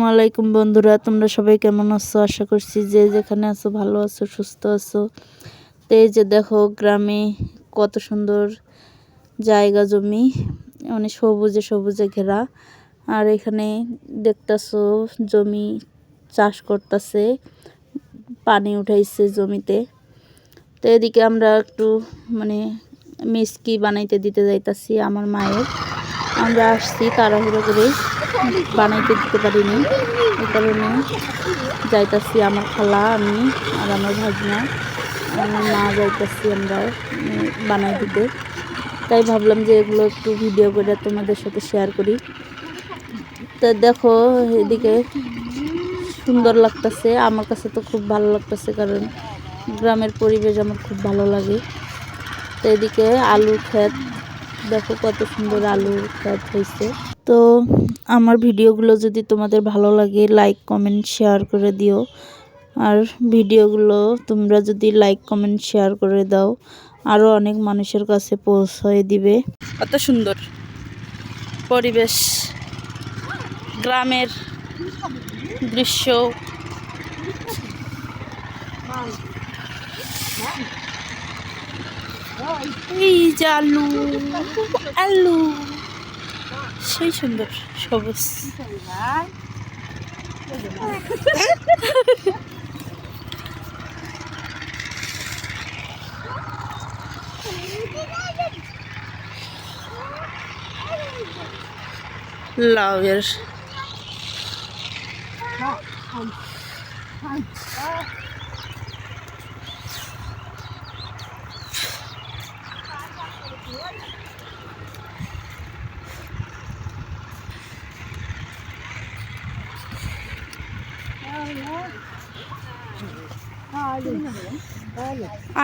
আসসালামু আলাইকুম বন্ধুরা, তোমরা সবাই কেমন আছো? আশা করছি যে যেখানে আছো ভালো আছো, সুস্থ আছো। তো এই যে দেখো, গ্রামে কত সুন্দর জায়গা জমি, মানে সবুজে সবুজে ঘেরা। আর এখানে দেখতাছো জমি চাষ করতেছে, পানি উঠাইছে জমিতে। তো এদিকে আমরা একটু মানে মিষ্টি বানাইতে দিতে যাইতাছি আমার মায়ের। আমরা আসছি তাড়াহুড়ো করে, বানাইতে দিতে পারিনি, এই কারণে যাইতাছি আমার খালা, আমি আর আমার ভাগনা, আমার মা যাইতাছি আমরা বানাই দিতে। তাই ভাবলাম যে এগুলো একটু ভিডিও করে তোমাদের সাথে শেয়ার করি। তো দেখো এদিকে সুন্দর লাগতেছে, আমার কাছে তো খুব ভালো লাগতেছে, কারণ গ্রামের পরিবেশ আমার খুব ভালো লাগে। তো এদিকে আলুর ক্ষেত, দেখো কত সুন্দর আলুর ক্ষেত হয়েছে। তো আমার ভিডিওগুলো যদি তোমাদের ভালো লাগে, লাইক কমেন্ট শেয়ার করে দিও। আর ভিডিওগুলো তোমরা যদি লাইক কমেন্ট শেয়ার করে দাও, আরও অনেক মানুষের কাছে পৌঁছায় দিবে। কত সুন্দর পরিবেশ, গ্রামের দৃশ্য। এই যে আলু, আলু সেই সুন্দর সবুজ। লাউয়ের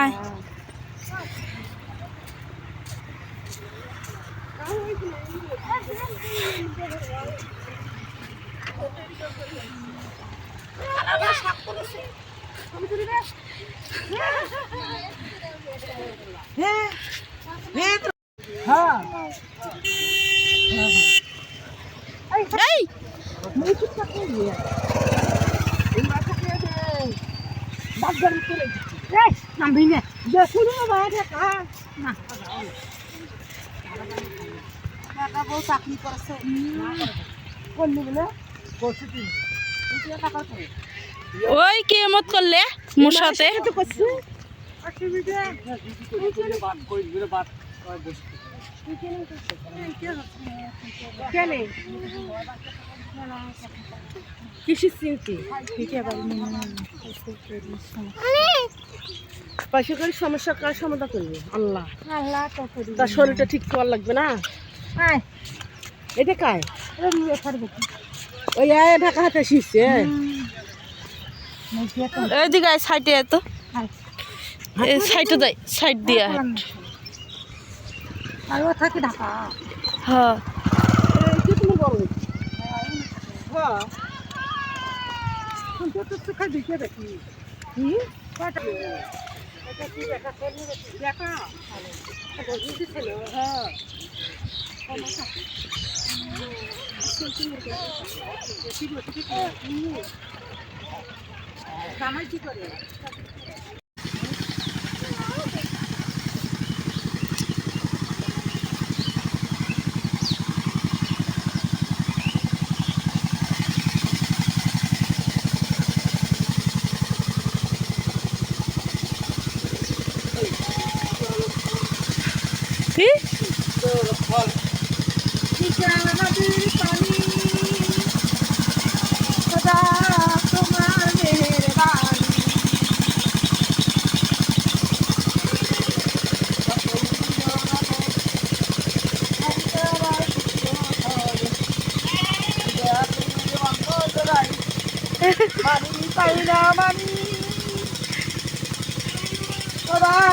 আয় চাকরি করেছে ওই কেমত করলে মোর সাথে পয়সা করে সমস্যা কার সমাধান করবে আল্লাহ। তার শরীরটা ঠিক করা লাগবে না। এটা কায় ওই ঢাকা হাতে শিখছে। এইদিকে সাইডে এত সাইডে দেয়, সাইড দিয়া থাকি ঢাকা। হ্যাঁ কি করে কি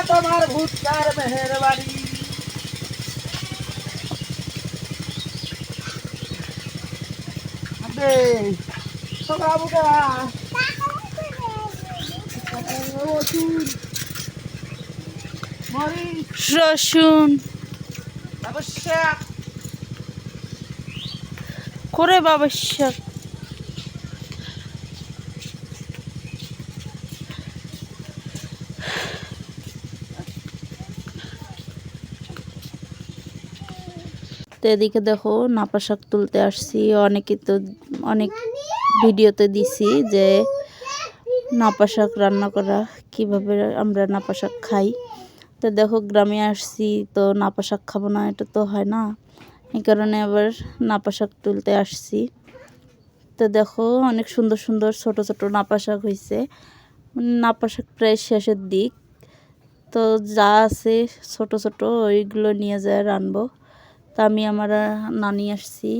তোমার ভুট্টার মেহেরবানি। রসুন করে আবশ্যক। তো এদিকে দেখো নাপা শাক তুলতে আসছি। অনেক ভিডিওতে দিছি যে নাপা শাক রান্না করা, কিভাবে আমরা নাপা শাক খাই। তো দেখো গ্রামে আসছি, তো নাপা শাক খাবো না এটা তো হয় না, এই কারণে আবার নাপা শাক তুলতে আসছি। তো দেখো অনেক সুন্দর সুন্দর ছোট ছোট নাপা শাক হয়েছে। নাপা শাক প্রায় শেষের দিক, তো যা আছে ছোট ছোট ওইগুলো নিয়ে যায় রানবো। তা আমি আমার নানি আসছি।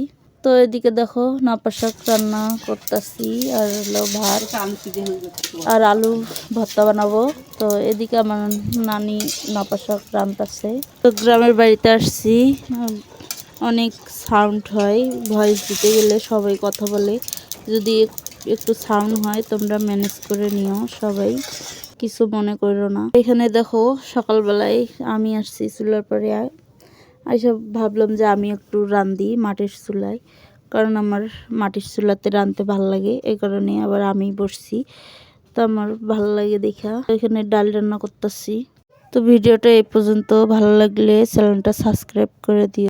তো এদিকে দেখো নাপা শাক রান্না করতেছি, আর হলো ভাত আর আলু ভর্তা বানাবো। তো এদিকে আমার নানি নাপা শাক রান্তাছে। তো গ্রামের বাড়িতে আসছি, অনেক সাউন্ড হয়, ভয়েস দিতে গেলে সবাই কথা বলে, যদি একটু সাউন্ড হয় তোমরা ম্যানেজ করে নিও, সবাই কিছু মনে করো না। এখানে দেখো সকালবেলায় আমি আসছি চুলার পরে, এইসব ভাবলাম যে আমি একটু রাঁধি মাটির চুলায়, কারণ আমার মাটির চুলাতে রাঁধতে ভালো লাগে, এই কারণে আবার আমি বসছি। তো আমার ভালো লাগে দেখা এখানে ডাল রান্না করতেছি। তো ভিডিওটা এই পর্যন্ত, ভালো লাগলে চ্যানেলটা সাবস্ক্রাইব করে দিও।